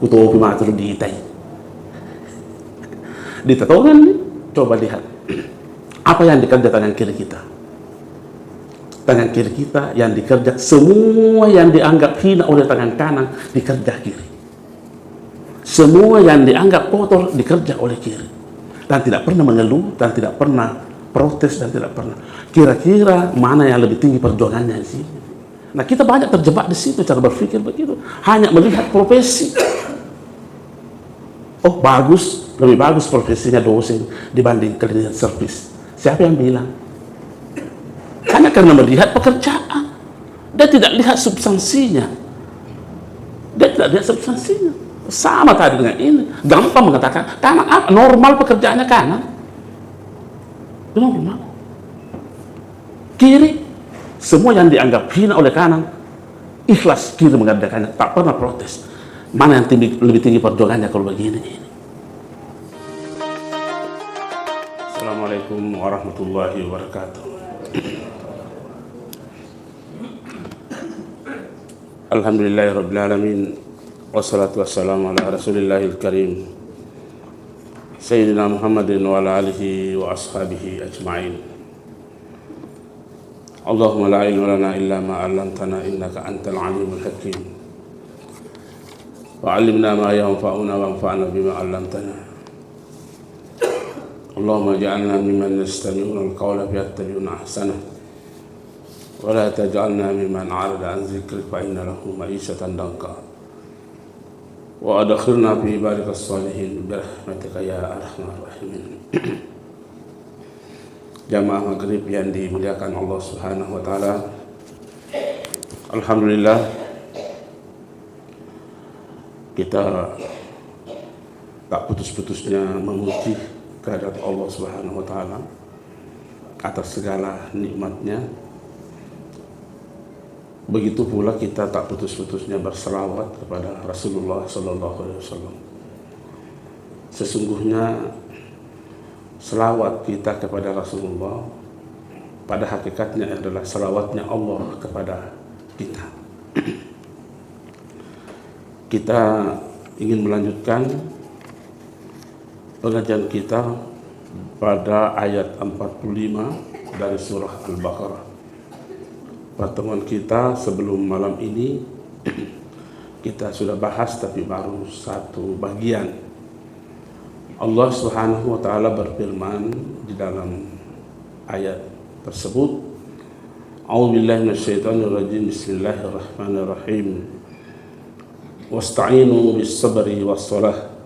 kutopi matur di itai. Di tatongan nih, coba lihat apa yang dikerja tangan kiri kita. Tangan kiri kita yang dikerja, semua yang dianggap hina oleh tangan kanan dikerja kiri. Semua yang dianggap kotor dikerja oleh kiri. Dan tidak pernah mengeluh, dan tidak pernah protes, dan tidak pernah. Kira-kira mana yang lebih tinggi perjuangannya di sini? Nah, kita banyak terjebak di situ, cara berpikir begitu. Hanya melihat profesi. Oh, bagus, lebih bagus profesinya dosen dibanding cleaning service. Siapa yang bilang? Hanya karena melihat pekerjaan. Dia tidak lihat substansinya. Dia tidak lihat substansinya. Sama tadi dengan ini. Gampang mengatakan, kanan apa? Normal pekerjaannya kanan. Normal. Kiri, semua yang dianggap hina oleh kanan, ikhlas kiri mengerjakannya. Tak pernah protes. Mana yang lebih tinggi perjuangannya kalau begini ini. Assalamualaikum warahmatullahi wabarakatuh. Alhamdulillahirrabbilalamin. Wassalatu wassalamu ala rasulillahil karim Sayyidina Muhammadin wa ala alihi wa ashabihi ajma'in. Allahumma la ilma lana illa ma 'allamtana innaka antal alimul hakim. Wa 'allimna ma yanfa'una wanfa'na bima 'allamtana. Allahumma ja'alna mimman yastami'una al-qawla fayattabi'una ahsanah. Wa la taj'alna mimman 'arada an dzikrik fa inna lahu ma'isatan danka. Wa adkhilna fi ibadikas salihin birahmatika ya arhamar rahimin. Jamaah maghrib yang dimuliakan Allah Subhanahu wa taala. Alhamdulillah kita tak putus-putusnya memuji kehadirat Allah Subhanahu wa taala atas segala nikmatnya. Begitu pula kita tak putus-putusnya berselawat kepada Rasulullah Sallallahu Alaihi Wasallam. Sesungguhnya selawat kita kepada Rasulullah pada hakikatnya adalah selawatnya Allah kepada kita. Kita ingin melanjutkan pengajian kita pada ayat 45 dari surah Al-Baqarah. Pertemuan kita sebelum malam ini kita sudah bahas, tapi baru satu bagian. Allah Subhanahu wa taala berfirman di dalam ayat tersebut, A'udzubillahi minasyaitonirrajim. Bismillahirrahmanirrahim. Wasta'inu bis-sabri was-salah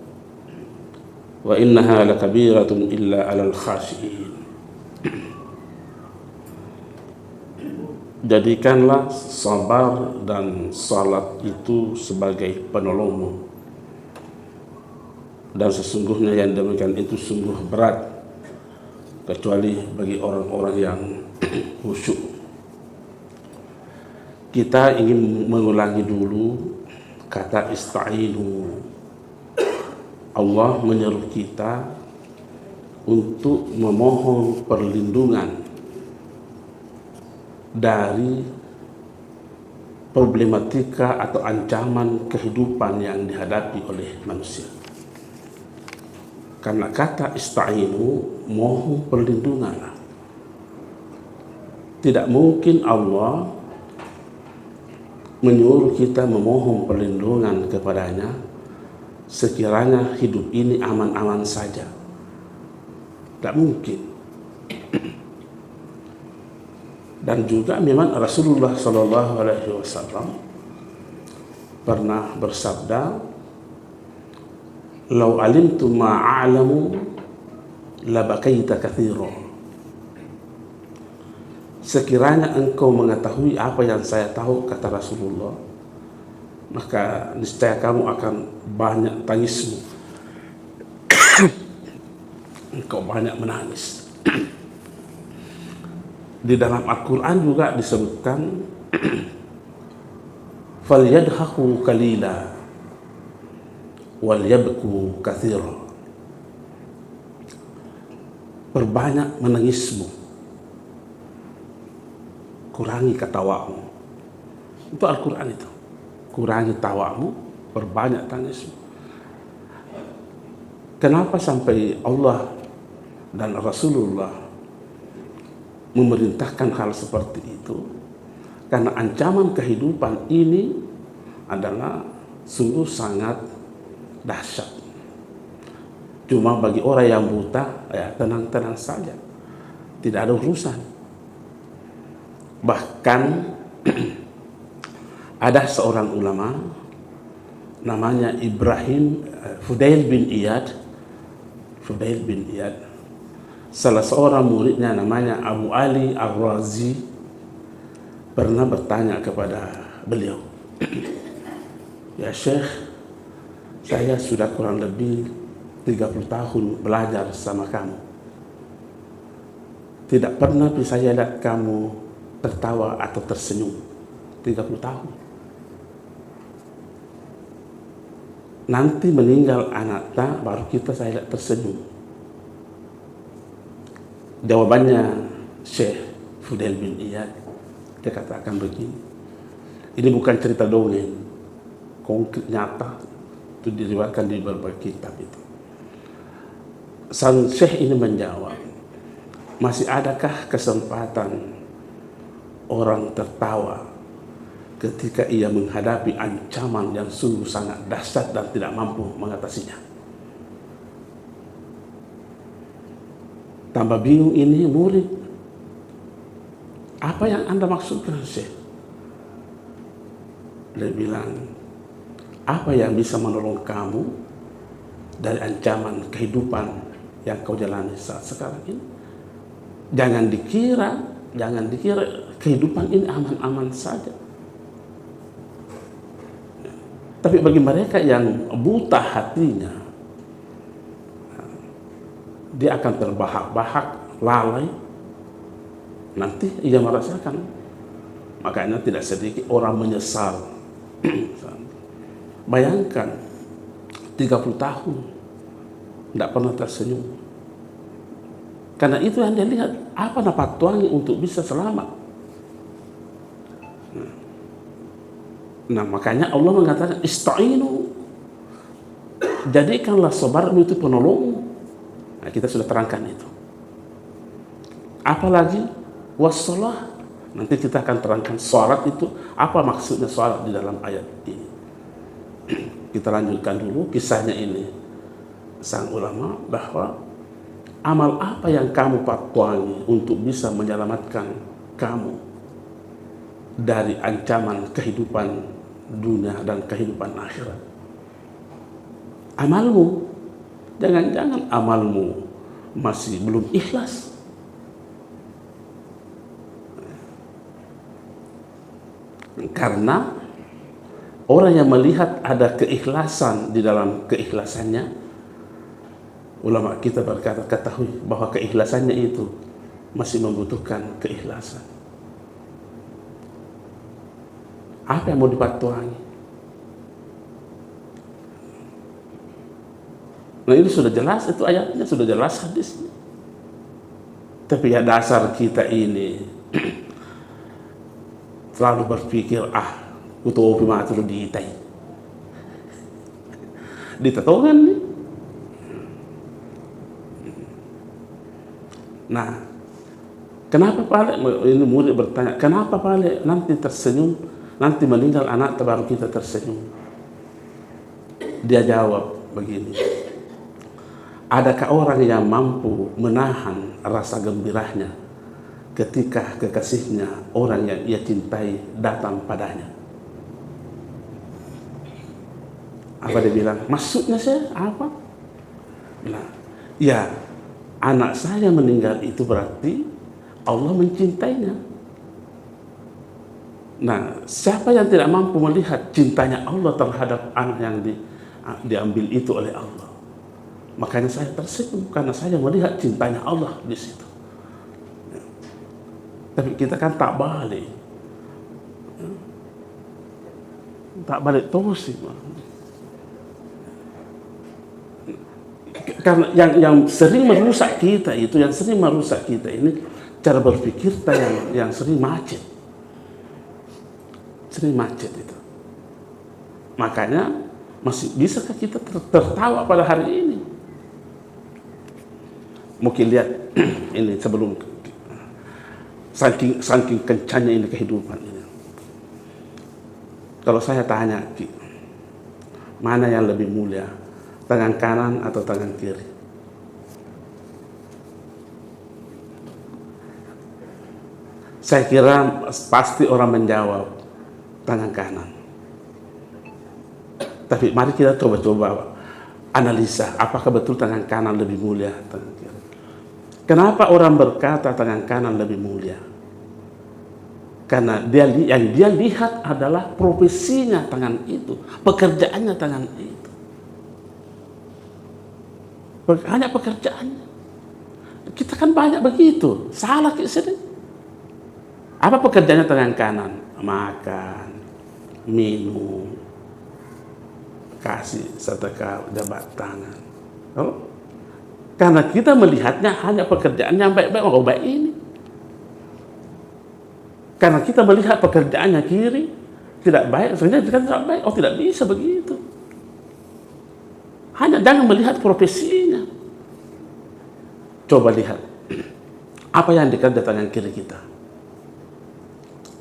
wa innaha lakabiratun illa 'alal khashiyin. Jadikanlah sabar dan salat itu sebagai penolongmu, dan sesungguhnya yang demikian itu sungguh berat kecuali bagi orang-orang yang khusyuk. Kita ingin mengulangi dulu kata ista'inu. Allah menyeru kita untuk memohon perlindungan dari problematika atau ancaman kehidupan yang dihadapi oleh manusia. Karena kata ista'inu, mohon perlindungan. Tidak mungkin Allah menyuruh kita memohon perlindungan kepadanya sekiranya hidup ini aman-aman saja. Tidak mungkin. Dan juga memang Rasulullah Sallallahu Alaihi Wasallam pernah bersabda, "Lau alimtu ma'alamu labakaita katsira." Sekiranya engkau mengetahui apa yang saya tahu, kata Rasulullah, maka niscaya kamu akan banyak tangismu. Engkau banyak menangis. Di dalam Al-Quran juga disebutkan falyadhaku qalila wal yabku katsira. Perbanyak menangismu, kurangi ketawamu. Itu Al-Quran itu. Kurangi tawamu, perbanyak tangismu. Kenapa sampai Allah dan Rasulullah memerintahkan hal seperti itu? Karena ancaman kehidupan ini adalah sungguh sangat dahsyat. Cuma bagi orang yang buta, ya tenang-tenang saja, tidak ada urusan. Bahkan ada seorang ulama namanya Ibrahim Fudail bin Iyad. Salah seorang muridnya namanya Abu Ali Ar-Razi pernah bertanya kepada beliau, "Ya Syekh, saya sudah kurang lebih 30 tahun belajar sama kamu. Tidak pernah bisa saya lihat kamu tertawa atau tersenyum. 30 tahun. Nanti meninggal anak tak, baru saya lihat tersenyum." Jawabannya Syekh Fudail bin Iyad, dia katakan begini, ini bukan cerita dongeng, konkret nyata, itu diriwayatkan di berbagai kitab itu. Sang Syekh ini menjawab, masih adakah kesempatan orang tertawa ketika ia menghadapi ancaman yang sungguh sangat dahsyat dan tidak mampu mengatasinya? Tambah bingung ini murid, apa yang Anda maksudkan Syekh? Dia bilang, apa yang bisa menolong kamu dari ancaman kehidupan yang kau jalani saat sekarang ini? Jangan dikira kehidupan ini aman-aman saja. Tapi bagi mereka yang buta hatinya, dia akan terbahak-bahak, lalai. Nanti ia merasakan. Makanya tidak sedikit orang menyesal. Bayangkan 30 tahun tidak pernah tersenyum. Karena itu yang dia lihat, apa dapat tuangi untuk bisa selamat. Nah makanya Allah mengatakan ista'inu, jadikanlah sabarmu itu penolongmu. Nah, kita sudah terangkan itu. Apalagi wassalah, nanti kita akan terangkan sholat itu apa maksudnya sholat di dalam ayat ini. Kita lanjutkan dulu kisahnya ini. Sang ulama bahwa amal apa yang kamu patuangi untuk bisa menyelamatkan kamu dari ancaman kehidupan dunia dan kehidupan akhirat? Amalmu. Jangan-jangan amalmu masih belum ikhlas. Karena orang yang melihat ada keikhlasan di dalam keikhlasannya, ulama kita berkata, ketahui bahwa keikhlasannya itu masih membutuhkan keikhlasan. Apa yang mau dipatuangi? Nah ini sudah jelas, itu ayatnya sudah jelas hadisnya. Tapi ya dasar kita ini selalu berpikir, kutu mah itu diitai. Ditetongan nih. Nah, kenapa Pak ini murid bertanya, kenapa Pak nanti tersenyum, nanti meninggal anak baru kita tersenyum? Dia jawab begini, adakah orang yang mampu menahan rasa gembiranya ketika kekasihnya, orang yang ia cintai datang padanya? Apa dia bilang? Maksudnya saya apa? Bilang, ya anak saya meninggal itu berarti Allah mencintainya. Nah, siapa yang tidak mampu melihat cintanya Allah terhadap anak yang diambil itu oleh Allah? Makanya saya tersenyum karena saya melihat cintanya Allah di situ. Tapi kita kan tak balik terus sih. Karena yang sering merusak kita itu, ini cara berpikir kita yang sering macet. Itu. Makanya masih bisakah kita tertawa pada hari ini? Mungkin lihat ini sebelum saking kencangnya ini kehidupan ini. Kalau saya tanya, Ki, mana yang lebih mulia, tangan kanan atau tangan kiri? Saya kira pasti orang menjawab tangan kanan. Tapi mari kita coba-coba analisa, apakah betul tangan kanan lebih mulia tangan kiri? Kenapa orang berkata tangan kanan lebih mulia? Karena yang dia lihat adalah profesinya tangan itu, pekerjaannya tangan itu. Hanya pekerjaannya. Kita kan banyak begitu, salah kita. Apa pekerjaannya tangan kanan? Makan, minum, kasih sedekah, jabat tangan. Oh? Karena kita melihatnya hanya pekerjaan yang baik-baik, oh baik ini. Karena kita melihat pekerjaannya kiri, tidak baik, sebenarnya tidak baik, oh tidak bisa begitu. Hanya jangan melihat profesinya. Coba lihat, apa yang dikerja tangan kiri kita?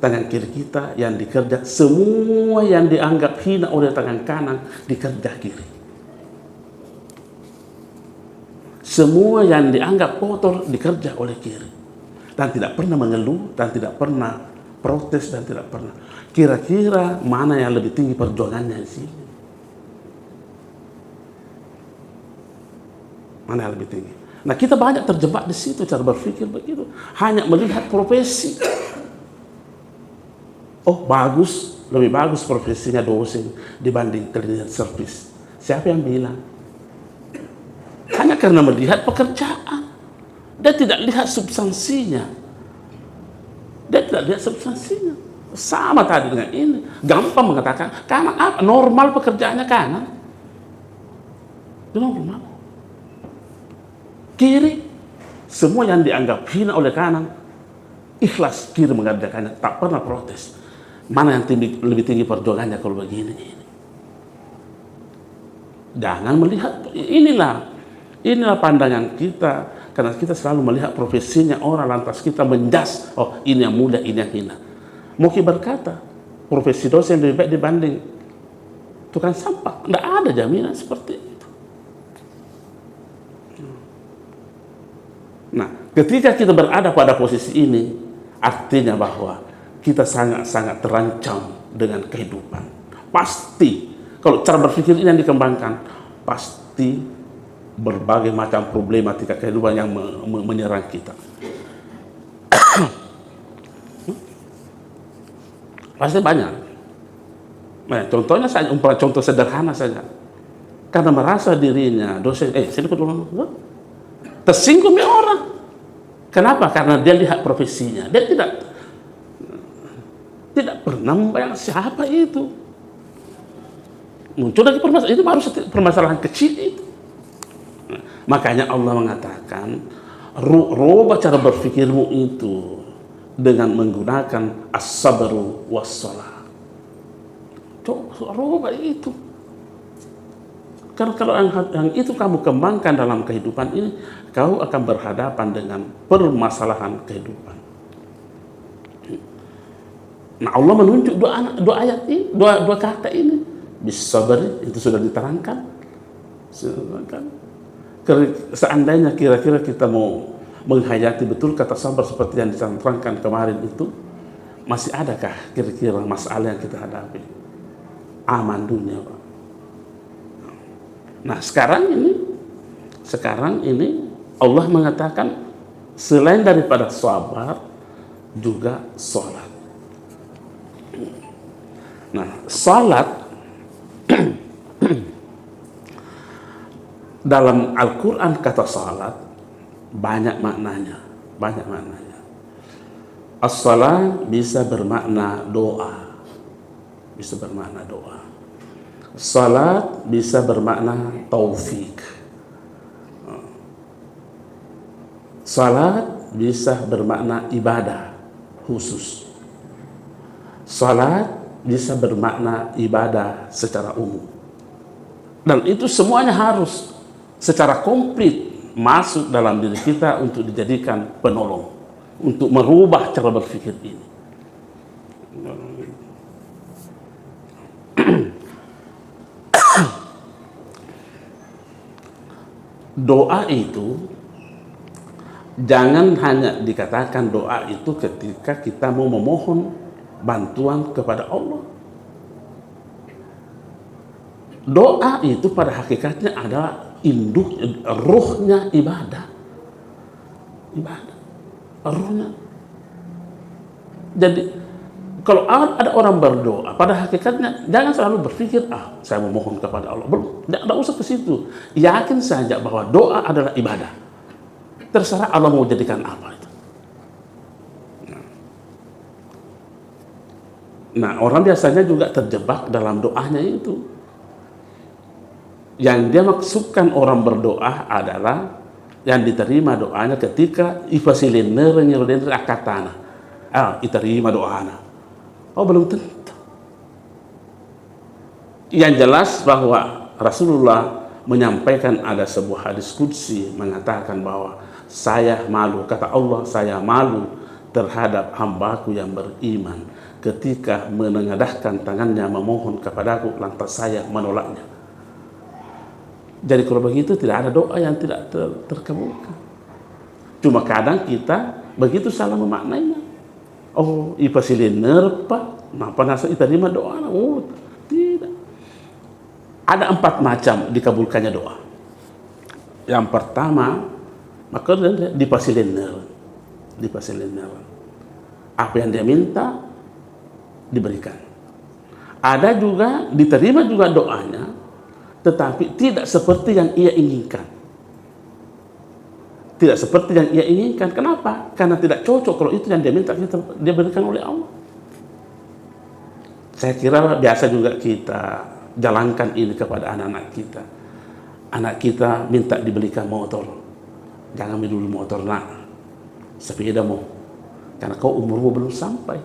Tangan kiri kita yang dikerja, semua yang dianggap hina oleh tangan kanan, dikerja kiri. Semua yang dianggap kotor, dikerja oleh kiri. Dan tidak pernah mengeluh, dan tidak pernah protes, dan tidak pernah. Kira-kira mana yang lebih tinggi perjuangannya sih? Mana yang lebih tinggi? Nah, kita banyak terjebak di situ, cara berpikir begitu. Hanya melihat profesi. Oh, bagus, lebih bagus profesinya dosen dibanding cleaning service. Siapa yang bilang? Hanya karena melihat pekerjaan. Dia tidak lihat substansinya. Dia tidak lihat substansinya. Sama tadi dengan ini. Gampang mengatakan, kanan apa? Normal pekerjaannya kanan. Normal. Kiri, semua yang dianggap hina oleh kanan, ikhlas kiri mengerjakannya. Tak pernah protes. Mana yang lebih tinggi perjuangannya kalau begini? Jangan melihat, inilah pandangan kita. Karena kita selalu melihat profesinya orang, lantas kita menjas, oh ini yang mulia, ini yang hina. Mungkin berkata, profesi dosen lebih baik dibanding tukang sampah. Tidak ada jaminan seperti itu. Nah, ketika kita berada pada posisi ini, artinya bahwa kita sangat-sangat terancam dengan kehidupan. Pasti, kalau cara berpikir ini yang dikembangkan, pasti berbagai macam problematika kehidupan yang menyerang kita. Pasti banyak. Nah, contohnya saja, contoh sederhana saja. Karena merasa dirinya dosen, sini tersinggung orang. Kenapa? Karena dia lihat profesinya. Dia tidak pernah membayangkan siapa itu. Muncul lagi permasalahan, itu baru permasalahan kecil itu. Makanya Allah mengatakan, rubah cara berpikirmu itu dengan menggunakan as-sabru was-salah. Coba rubah itu. Karena kalau yang itu kamu kembangkan dalam kehidupan ini, kau akan berhadapan dengan permasalahan kehidupan. Nah, Allah menunjuk dua ayat ini, dua kata ini. Bis-sabri, itu sudah diterangkan. Seandainya kira-kira kita mau menghayati betul kata sabar seperti yang diterangkan kemarin itu, masih adakah kira-kira masalah yang kita hadapi? Aman dunia, Pak. Nah, sekarang ini Allah mengatakan selain daripada sabar juga sholat. Nah, sholat dalam Al-Quran kata salat banyak maknanya. As-salat bisa bermakna doa. Salat bisa bermakna taufik. Salat bisa bermakna ibadah khusus. Salat bisa bermakna ibadah secara umum. Dan itu semuanya harus secara komplit masuk dalam diri kita untuk dijadikan penolong, untuk merubah cara berpikir ini. Doa itu jangan hanya dikatakan doa itu ketika kita mau memohon bantuan kepada Allah. Doa itu pada hakikatnya adalah induk, ruhnya ibadah. Ibadah, ruhnya. Jadi kalau ada orang berdoa, pada hakikatnya jangan selalu berpikir, saya memohon kepada Allah. Belum, tidak usah ke situ. Yakin saja bahwa doa adalah ibadah. Terserah Allah mau jadikan apa itu. Nah, orang biasanya juga terjebak dalam doanya itu. Yang dia maksudkan orang berdoa adalah yang diterima doanya ketika ifasilinner nyerden akatana. Diterima doanya. Oh, belum tentu. Yang jelas bahwa Rasulullah menyampaikan ada sebuah hadis qudsi mengatakan bahwa saya malu, kata Allah, saya malu terhadap hambaku yang beriman ketika menengadahkan tangannya memohon kepadaku lantas saya menolaknya. Jadi kalau begitu tidak ada doa yang tidak terkabulkan. Cuma kadang kita begitu salah memaknainya. Oh, ipasilinner pak, napa nasa diterima doa? Oh, tidak. Ada 4 macam dikabulkannya doa. Yang pertama, maka dipasilinner. Apa yang dia minta diberikan. Ada juga diterima juga doanya, tetapi tidak seperti yang ia inginkan. Tidak seperti yang ia inginkan. Kenapa? Karena tidak cocok kalau itu yang dia minta dia berikan oleh Allah. Saya kira biasa juga kita jalankan ini kepada anak-anak kita. Anak kita minta dibelikan motor. Jangan beli dulu motor, nak. Sepeda mau. Karena kau umurmu belum sampai.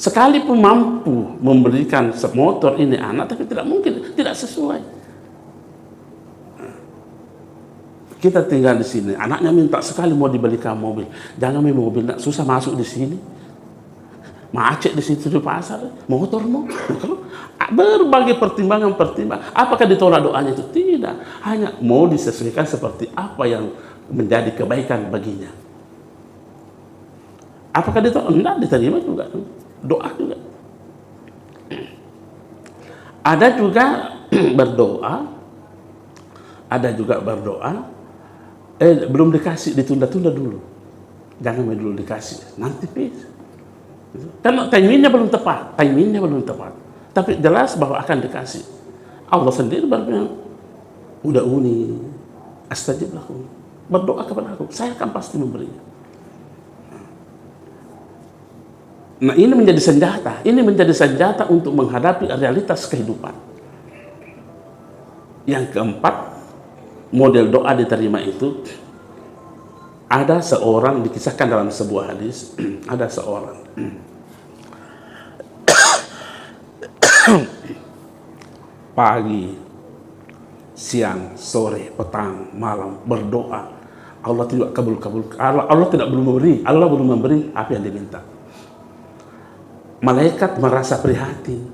Sekalipun mampu memberikan motor ini anak, tapi tidak mungkin, tidak sesuai. Kita tinggal di sini, anaknya minta sekali mau dibelikan mobil. Jangan main mobil, nak, susah masuk di sini. Macet di situ di pasar, motormu. Berbagai pertimbangan. Apakah ditolak doanya itu? Tidak. Hanya mau disesuaikan seperti apa yang menjadi kebaikan baginya. Apakah ditolak? Tidak, diterima juga. Doa juga. Ada juga berdoa. Belum dikasih, ditunda-tunda dulu. Jangan dulu dikasih, nanti please. Karena timingnya belum tepat. Tapi jelas bahwa akan dikasih. Allah sendiri berbilang, udah uni, astajib lakum. Berdoa kepada aku, saya akan pasti memberinya. Nah, ini menjadi senjata untuk menghadapi realitas kehidupan. Yang keempat, model doa diterima itu, ada seorang dikisahkan dalam sebuah hadis, ada seorang pagi, siang, sore, petang, malam berdoa, Allah tidak kabul. Allah belum memberi apa yang diminta. Malaikat merasa prihatin.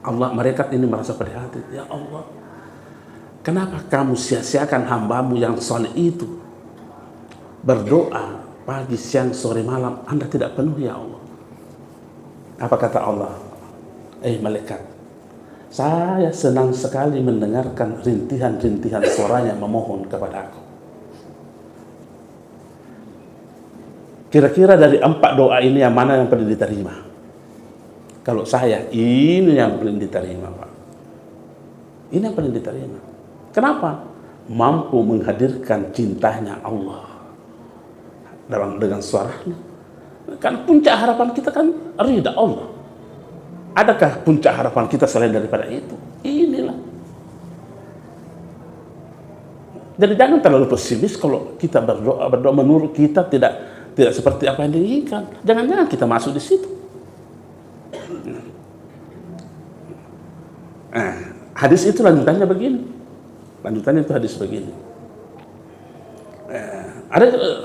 Malaikat ini merasa prihatin. Ya Allah, kenapa kamu sia-siakan hambamu yang soleh itu? Berdoa pagi, siang, sore, malam, Anda tidak penuh, ya Allah. Apa kata Allah? Malaikat, saya senang sekali mendengarkan rintihan-rintihan suaranya memohon kepada aku. Kira-kira dari 4 doa ini yang mana yang paling diterima? Kalau saya, ini yang paling diterima, Pak. Ini yang paling diterima. Kenapa? Mampu menghadirkan cintanya Allah dengan suaranya. Kan puncak harapan kita kan ridha Allah. Adakah puncak harapan kita selain daripada itu? Inilah. Jadi jangan terlalu pesimis kalau kita berdoa menurut kita tidak seperti apa yang diinginkan. Jangan-jangan kita masuk di situ. Hadis itu lanjutannya begini. Lanjutannya itu hadis begini.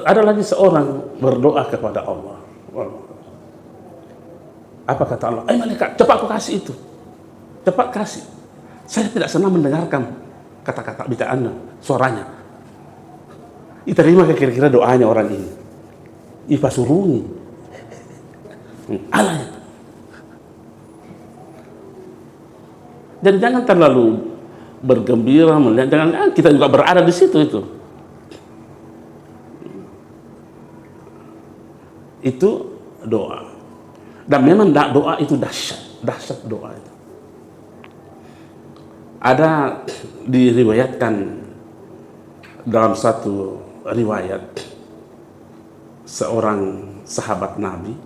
Ada lagi seorang berdoa kepada Allah. Apa kata Allah? Malaikat, cepat aku kasih itu. Cepat kasih. Saya tidak senang mendengarkan kata-kata bicaraannya, suaranya. Diterima kira-kira doanya orang ini. Ifasuruni. Alanya. Jadi jangan terlalu bergembira melihat, jangan kita juga berada di situ itu. Itu doa. Dan memang doa itu dahsyat doa itu. Ada diriwayatkan dalam satu riwayat seorang sahabat Nabi,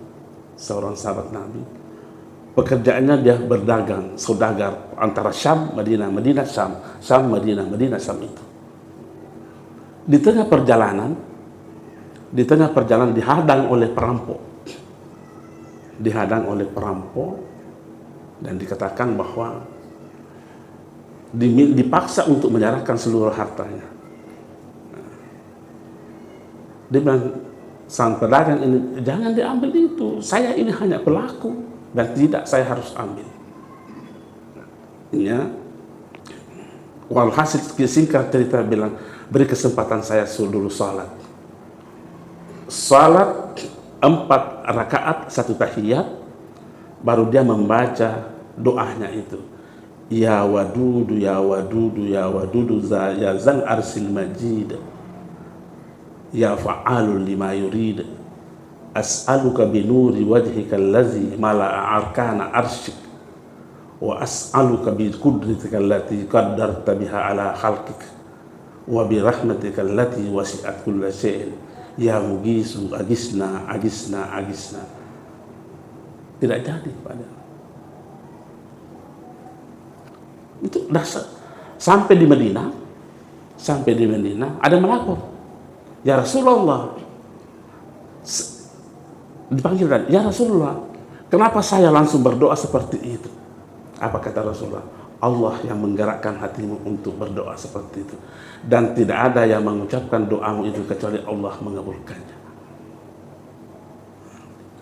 pekerjaannya dia berdagang, saudagar antara Syam, Madinah, Madinah, Syam, Syam, Madinah, Madinah, Syam itu. Di tengah perjalanan dihadang oleh perampok, dan dikatakan bahwa dipaksa untuk menyerahkan seluruh hartanya. Dia bilang, sang pedagang ini, jangan diambil itu, saya ini hanya pelaku dan tidak saya harus ambil. Ya, walhasil singkat cerita bilang, beri kesempatan saya dulu salat 4 rakaat 1 tahiyat, baru dia membaca doanya itu. Ya wadudu, ya wadudu, ya wadudu, ya zal arsil majid, ya fa'alul lima yurid, as'aluka binuri wajhika allazi mala'a arkana arshik, wa as'aluka bi kudratika allati qaddarta biha ala khalqik, wa bi rahmatika allati wasi'at kulla syai'in, ya mugisu agisna, agisna, agisna. Tidak jadi padahal. Itu dasar. Sampai di Madinah ada melapor, ya Rasulullah, dipanggilkan, ya Rasulullah, kenapa saya langsung berdoa seperti itu? Apa kata Rasulullah? Allah yang menggerakkan hatimu untuk berdoa seperti itu, dan tidak ada yang mengucapkan doamu itu kecuali Allah mengabulkannya.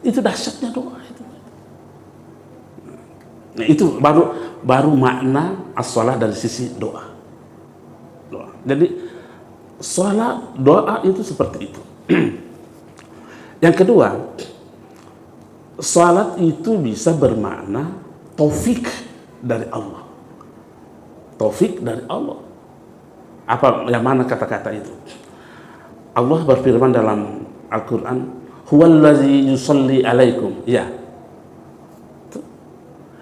Itu dahsyatnya doa itu. Nah, itu baru makna as-shalah dari sisi doa. Jadi salat, doa itu seperti itu. Yang kedua, salat itu bisa bermakna taufik dari Allah. Taufik dari Allah. Apa yang mana kata-kata itu? Allah berfirman dalam Al-Quran, huwallazi yusalli alaikum. Ya,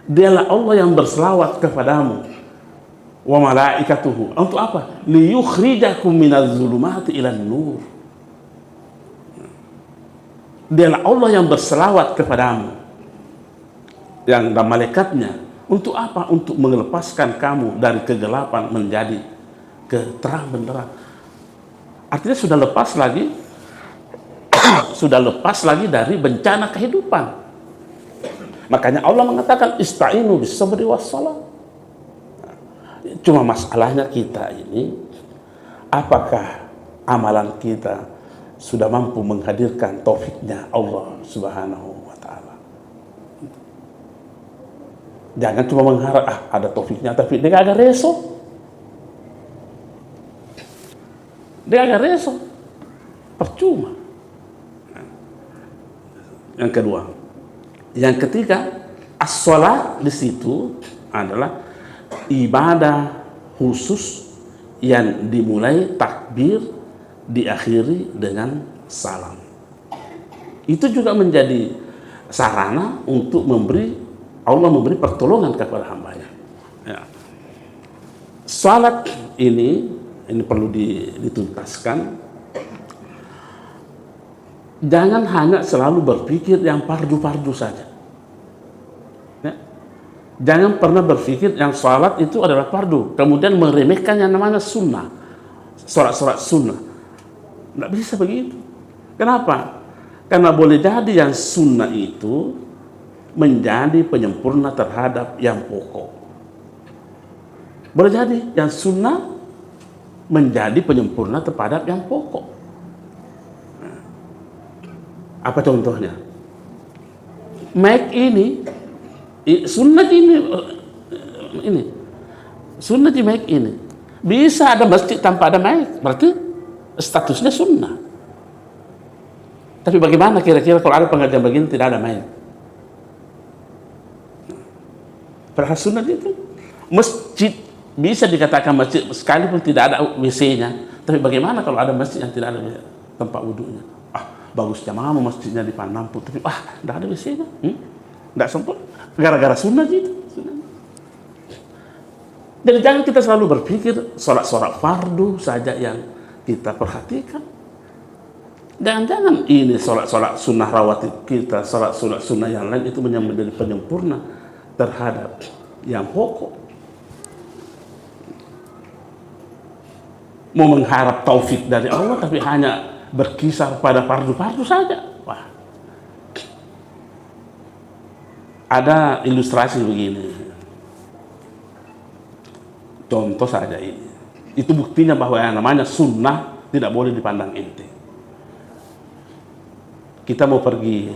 dialah Allah yang berselawat kepadamu, wa malaikatuhu. Untuk apa? Liyukhrijakum minaz zulumati ilan nur. Dialah Allah yang berselawat kepadamu, yang dan malaikatnya. Untuk apa? Untuk melepaskan kamu dari kegelapan menjadi keterang benderang. Artinya sudah lepas lagi sudah lepas lagi dari bencana kehidupan. Makanya Allah mengatakan ista'inu bis sabri was salat. Cuma masalahnya kita ini, apakah amalan kita sudah mampu menghadirkan taufiknya Allah Subhanahu wa ta'ala. Jangan cuma mengharap ada taufiknya tapi dia agak reso. Percuma. Yang kedua. Yang ketiga, as-shalah di situ adalah ibadah khusus yang dimulai takbir, diakhiri dengan salam. Itu juga menjadi sarana untuk Allah memberi pertolongan kepada hambanya. Ya. Salat ini perlu dituntaskan. Jangan hanya selalu berpikir yang fardu-fardu saja. Ya. Jangan pernah berpikir yang salat itu adalah fardu, kemudian meremehkan yang namanya sunnah, salat sunnah. Tidak bisa begitu. Kenapa? Karena boleh jadi yang sunnah itu menjadi penyempurna terhadap yang pokok. Boleh jadi yang sunnah menjadi penyempurna terhadap yang pokok. Apa contohnya? Mic ini, sunnah ini, sunnah di mic ini. Bisa ada masjid tanpa ada mic, berarti statusnya sunnah. Tapi bagaimana kira-kira kalau ada pengajian begini tidak ada mic? Padahal sunnah itu masjid bisa dikatakan masjid sekalipun tidak ada WC-nya. Tapi bagaimana kalau ada masjid yang tidak ada tempat wudhunya? Bagus jamaah masjidnya di Panampu, tapi tidak ada WC-nya, tidak sempurna, gara-gara sunnah gitu. Jadi jangan kita selalu berpikir sholat fardu saja yang kita perhatikan. Jangan-jangan ini sholat sunnah rawatib kita, sholat sunnah yang lain itu menjadi penyempurna terhadap yang pokok. Mau mengharap taufik dari Allah tapi hanya berkisar pada fardu-fardu saja. Wah. Ada ilustrasi begini. Contoh saja ini. Itu buktinya bahwa yang namanya sunnah tidak boleh dipandang enteng. Kita mau pergi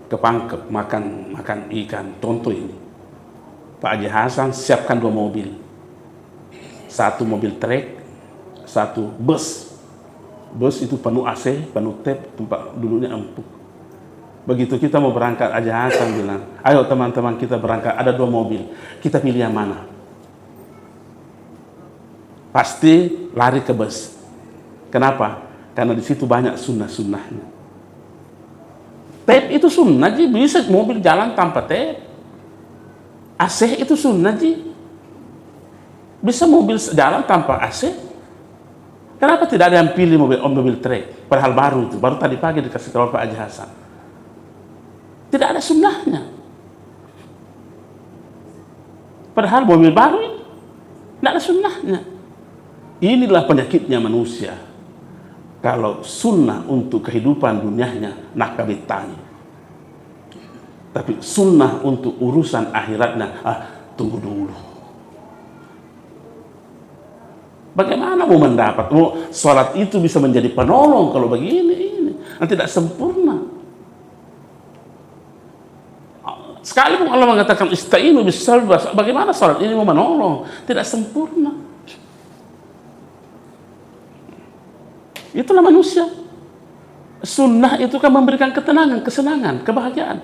ke Pangkep makan ikan. Contoh ini. Pak Haji Hasan siapkan 2 mobil. 1 mobil trek, 1 bus. Bus itu penuh AC, penuh tap, tempat duduknya empuk. Begitu kita mau berangkat, Haji Hasan bilang, ayo teman-teman kita berangkat, ada 2 mobil, kita pilih yang mana? Pasti lari ke bus. Kenapa? Karena di situ banyak sunnah-sunnahnya. Tap itu sunnah, Ji. Bisa mobil jalan tanpa tap. AC itu sunnah, Ji. Bisa mobil jalan tanpa AC. Kenapa tidak ada yang pilih mobil trek? Padahal baru itu, baru tadi pagi dikasih tahu Pak Haji Hasan. Tidak ada sunnahnya. Padahal mobil baru ini tidak ada sunnahnya. Inilah penyakitnya manusia. Kalau sunnah untuk kehidupan dunianya nak kabitani. Tapi sunnah untuk urusan akhiratnya, tunggu dulu. Bagaimana mau mendapat? Sholat itu bisa menjadi penolong kalau begini ini. Tidak sempurna. Sekalipun Allah mengatakan ista'inu bis-sabri, bagaimana sholat ini mau menolong? Tidak sempurna. Itulah manusia. Sunnah itu kan memberikan ketenangan, kesenangan, kebahagiaan.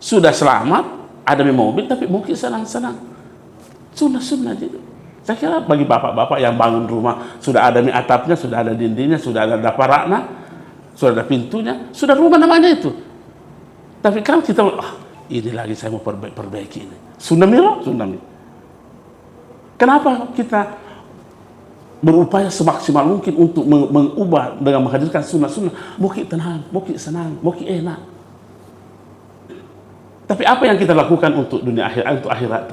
Sudah selamat, ada di mobil, tapi mungkin senang-senang. Sunnah-sunnah gitu. Saya kira bagi bapak-bapak yang bangun rumah, sudah ada atapnya, sudah ada dindingnya, sudah ada daparakna, sudah ada pintunya, sudah rumah namanya itu. Tapi kan kita, ini lagi saya mau perbaiki ini. Sunnah milo, sunnah milo. Kenapa kita berupaya semaksimal mungkin untuk mengubah dengan menghadirkan sunnah-sunnah? Mungkin tenang, mungkin senang, mungkin enak. Tapi apa yang kita lakukan untuk dunia akhirat, untuk akhirat?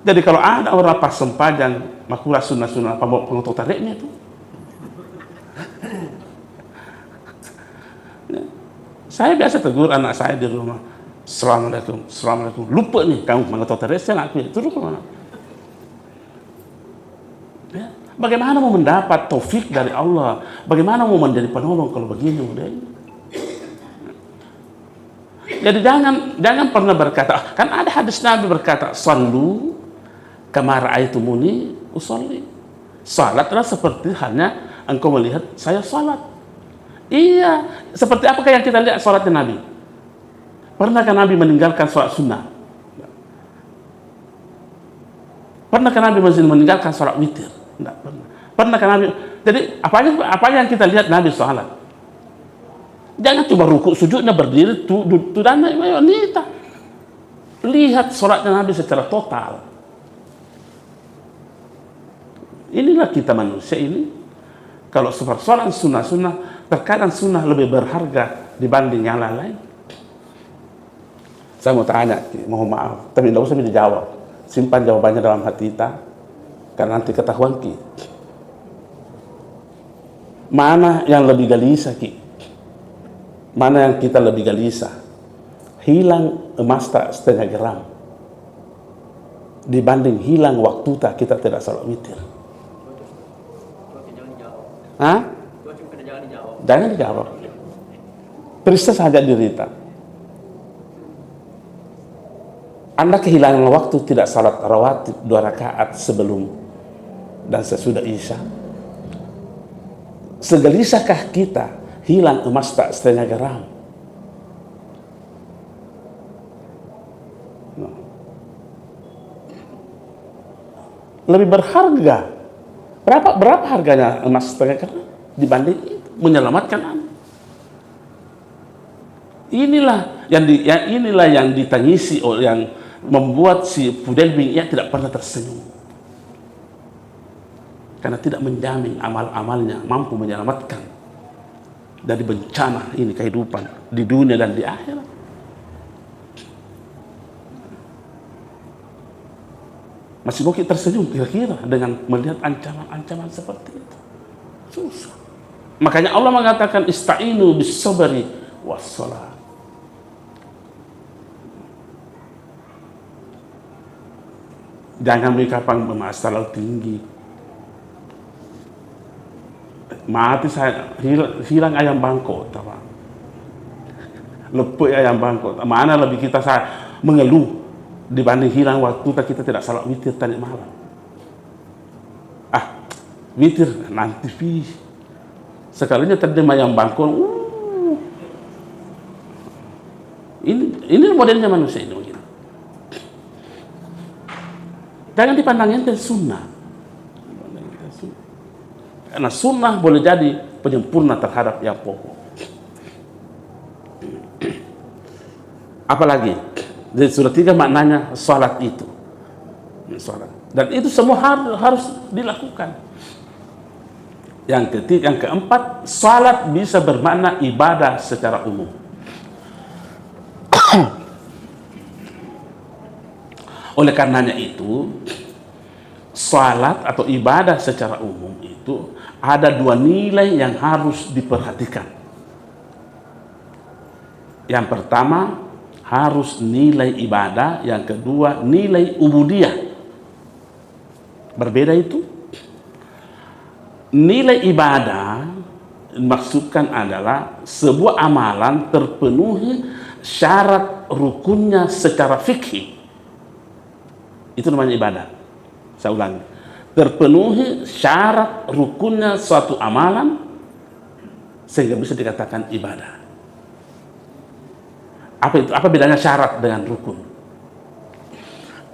Jadi kalau ada orang pas sempajang makulah sunnah-sunnah apa pengotor tariknya itu. Saya biasa tegur anak saya di rumah. Assalamualaikum, assalamualaikum. Lupa nih kamu mengotor tarik, saya ngaku itu rumah. Ya. Bagaimana mau mendapat taufik dari Allah? Bagaimana mau menjadi penolong kalau begini udah? Jadi jangan pernah berkata, kan ada hadis Nabi berkata, sallu kama ra'aitumuni usolli. Salatlah seperti halnya engkau melihat saya salat. Iya, seperti apakah yang kita lihat salatnya Nabi? Pernahkah Nabi meninggalkan salat sunnah? Pernahkah Nabi meninggalkan salat witir? Tidak pernah. Pernahkah Nabi? Jadi apa yang kita lihat Nabi salat? Jangan coba rukuk sujudnya berdiri tudana wanita. Lihat salatnya Nabi secara total. Inilah kita manusia ini. Kalau persoalan sunnah-sunnah, terkadang sunnah lebih berharga dibanding yang lain. Saya mau tanya, mohon maaf, tapi tidak usah dijawab. Simpan jawabannya dalam hati kita, karena nanti ketahuan Ki. Mana yang lebih gelisah Ki? Mana yang kita lebih gelisah? Hilang emas tak 0,5 gram. dibanding hilang waktu kita tidak salat witir. Hah? Jangan dijawab. Periksa saja diri kita. Anda kehilangan waktu tidak salat rawatib 2 rakaat sebelum dan sesudah Isya. Segelisahkah kita hilang emas tak setengah gram? Lebih berharga. Berapa harganya emas setengah gram dibanding itu menyelamatkan Anda? Inilah yang ditangisi oleh yang membuat si Fudayl bin Iyad tidak pernah tersenyum, karena tidak menjamin amal-amalnya mampu menyelamatkan dari bencana ini kehidupan di dunia dan di akhirat. Masih mungkin tersenyum kira-kira dengan melihat ancaman-ancaman seperti itu? Susah. Makanya Allah mengatakan ista'inu bis sabri was shalah. Jangan berkapan emas terlalu tinggi. Mati saya, hilang ayam bangkot, lepuk ayam bangkot. Mana lebih kita mengeluh dibanding hilang waktu kita tidak salat witir tadi malam. Witir nanti sekalinya terjemah ayam bangkot. Ini modelnya manusia ini. Jangan dipandang enteng sunnah. Karena sunnah boleh jadi penyempurna terhadap yang pokok. Apalagi dari surah 3 maknanya salat itu. Salat. Dan itu semua harus dilakukan. Yang keempat, salat bisa bermakna ibadah secara umum. Oleh karenanya itu, salat atau ibadah secara umum itu ada 2 nilai yang harus diperhatikan. Yang pertama, harus nilai ibadah. Yang kedua, nilai ubudiyah. Berbeda itu. Nilai ibadah maksudkan adalah sebuah amalan terpenuhi syarat rukunnya secara fikih. Itu namanya ibadah. Saya ulangi. Terpenuhi syarat rukunnya suatu amalan sehingga bisa dikatakan ibadah. Apa itu? Apa bedanya syarat dengan rukun?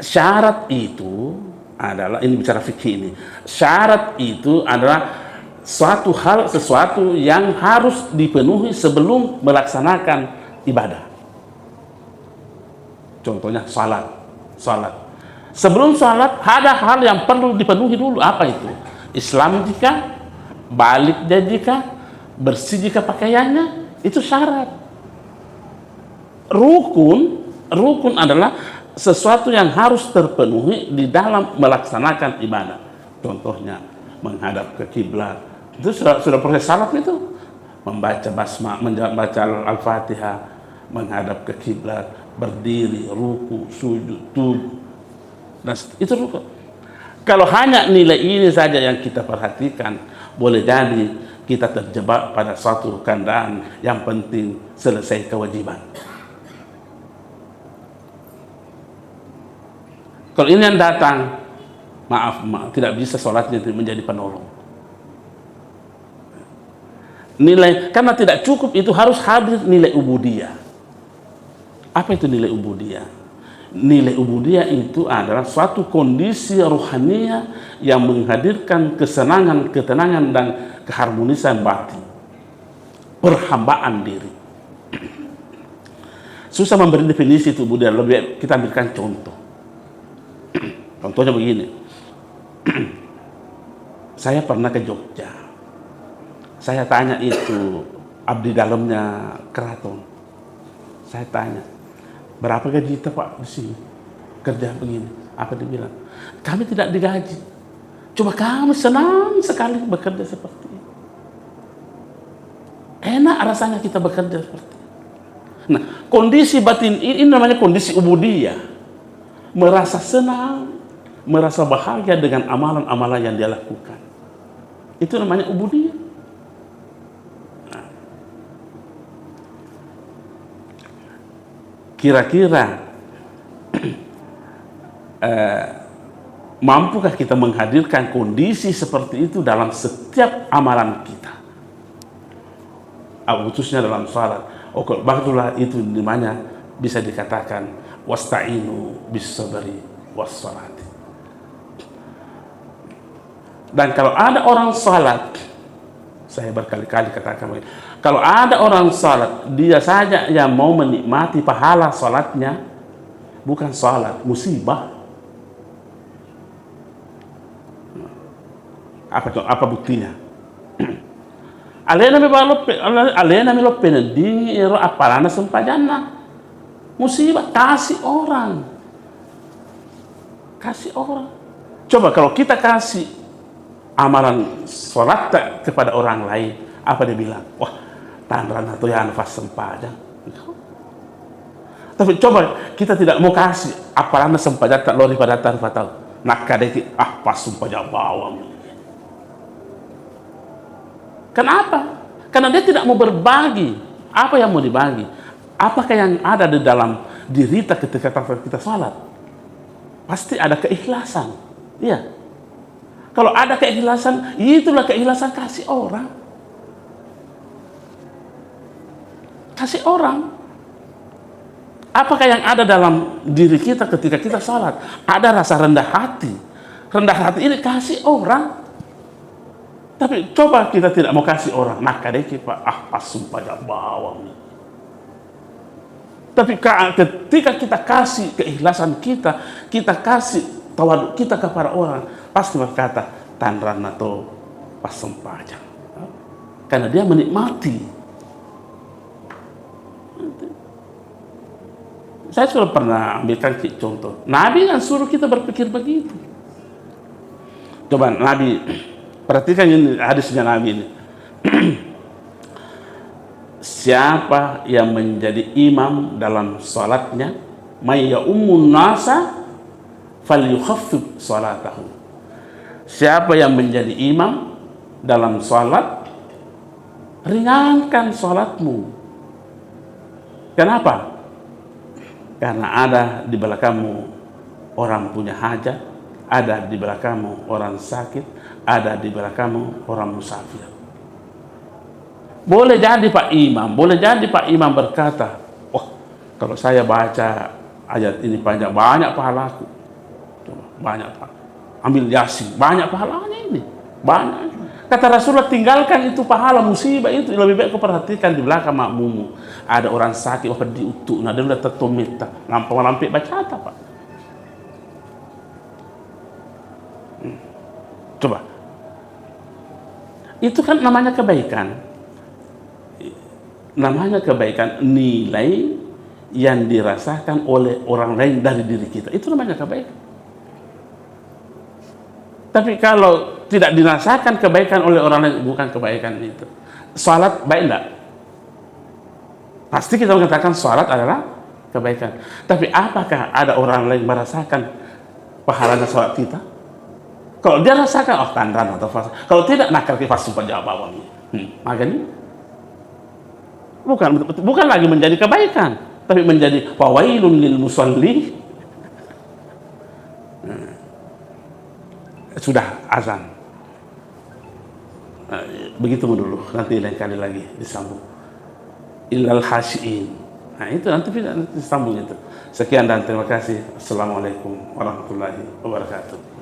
Syarat itu adalah, ini bicara fikih ini. Syarat itu adalah sesuatu yang harus dipenuhi sebelum melaksanakan ibadah. Contohnya salat. Sebelum salat ada hal yang perlu dipenuhi dulu. Apa itu? Islam jika, balik jika, bersih jika pakaiannya, itu syarat. Rukun adalah sesuatu yang harus terpenuhi di dalam melaksanakan ibadah. Contohnya menghadap ke kiblat. Itu sudah proses salat itu. Membaca basmalah, membaca Al-Fatihah, menghadap ke kiblat, berdiri, ruku, sujud, tubuh. Nah, itu rukun. Kalau hanya nilai ini saja yang kita perhatikan, boleh jadi kita terjebak pada suatu keadaan yang penting selesai kewajiban. Kalau ini yang datang, maaf, tidak bisa sholatnya menjadi penolong. Karena tidak cukup, itu harus hadir nilai ubudiyah. Apa itu nilai ubudiyah? Nilai ubudiyah itu adalah suatu kondisi rohaniah yang menghadirkan kesenangan, ketenangan, dan keharmonisan batin. Perhambaan diri. Susah memberi definisi itu ubudiyah, lebih kita ambilkan contoh. Contohnya begini. Saya pernah ke Jogja. Saya tanya itu abdi dalamnya keraton. Saya tanya, berapa gaji kita Pak di sini kerja begini? Apa dia bilang? Kami tidak digaji, cuma kami senang sekali bekerja seperti ini. Enak rasanya kita bekerja seperti ini. Nah, kondisi batin ini namanya kondisi ubudiyah. Merasa senang merasa bahagia dengan amalan-amalan yang dia lakukan. Itu namanya ubudiyah. Nah, kira-kira mampukah kita menghadirkan kondisi seperti itu dalam setiap amalan kita? Khususnya dalam salat. Bagitulah itu dimana bisa dikatakan wasta'inu bis sabri was salati. Dan kalau ada orang salat, saya berkali-kali katakan, kalau ada orang salat, dia saja yang mau menikmati pahala salatnya, bukan salat, musibah. Apa buktinya? Alena mi loppe dini ero apalana sempajana. Musibah, kasih orang. Coba kalau kita kasih amalan sholat kepada orang lain, apa dia bilang? Wah, tanran atau yang fas sempajang. Tapi coba kita tidak mau kasih apalana sempajang tak lori pada tanpa tahu. Nak kadeki pas sempajang bawang. Kenapa? Karena dia tidak mau berbagi. Apa yang mau dibagi? Apakah yang ada di dalam diri kita ketika kita salat? Pasti ada keikhlasan. Iya. Kalau ada keikhlasan, itulah keikhlasan kasih orang. Kasih orang. Apakah yang ada dalam diri kita ketika kita salat? Ada rasa rendah hati. Rendah hati ini kasih orang. Tapi coba kita tidak mau kasih orang, maka deh kita pas sumpah bawang. Tapi ketika kita kasih keikhlasan kita kasih tawaduk kita kepada orang, pasti berkata tanran atau pas sempajang. Karena dia menikmati. Saya sudah pernah ambilkan contoh. Nabi kan suruh kita berpikir begitu. Coba Nabi, perhatikan ini hadisnya Nabi ini. Siapa yang menjadi imam dalam salatnya, may ya'ummun nasa falyukhaffif salatahu. Siapa yang menjadi imam dalam salat, ringankan salatmu. Kenapa? Karena ada di belakangmu orang punya hajat, ada di belakangmu orang sakit, ada di belakangmu orang musafir. Boleh jadi Pak Imam berkata, oh kalau saya baca ayat ini panjang, banyak pahalaku. Banyak Pak. Ambil Yasin, banyak pahalanya ini. Banyak. Kata Rasulullah, tinggalkan itu pahala musibah itu. Lebih baik kau perhatikan di belakang makmumu. Ada orang sakit, diutuk. Nah dia udah tertumita. Lampau-lampik baca apa Pak? Coba. Itu kan namanya kebaikan. Namanya kebaikan, nilai yang dirasakan oleh orang lain dari diri kita. Itu namanya kebaikan. Tapi kalau tidak dirasakan kebaikan oleh orang lain, bukan kebaikan itu. Salat baik enggak? Pasti kita mengatakan salat adalah kebaikan. Tapi apakah ada orang lain merasakan pahalanya salat kita? Kalau dia rasakan, oh tandan atau fasa. Kalau tidak, nakal kifas sumpah jawab makanya bukan lagi menjadi kebaikan, tapi menjadi fawailun lil musalli. Sudah azan. Begitu dulu, nanti lain kali lagi disambung. Illal khashiin. Nah itu nanti disambung itu. Sekian dan terima kasih. Assalamualaikum warahmatullahi wabarakatuh.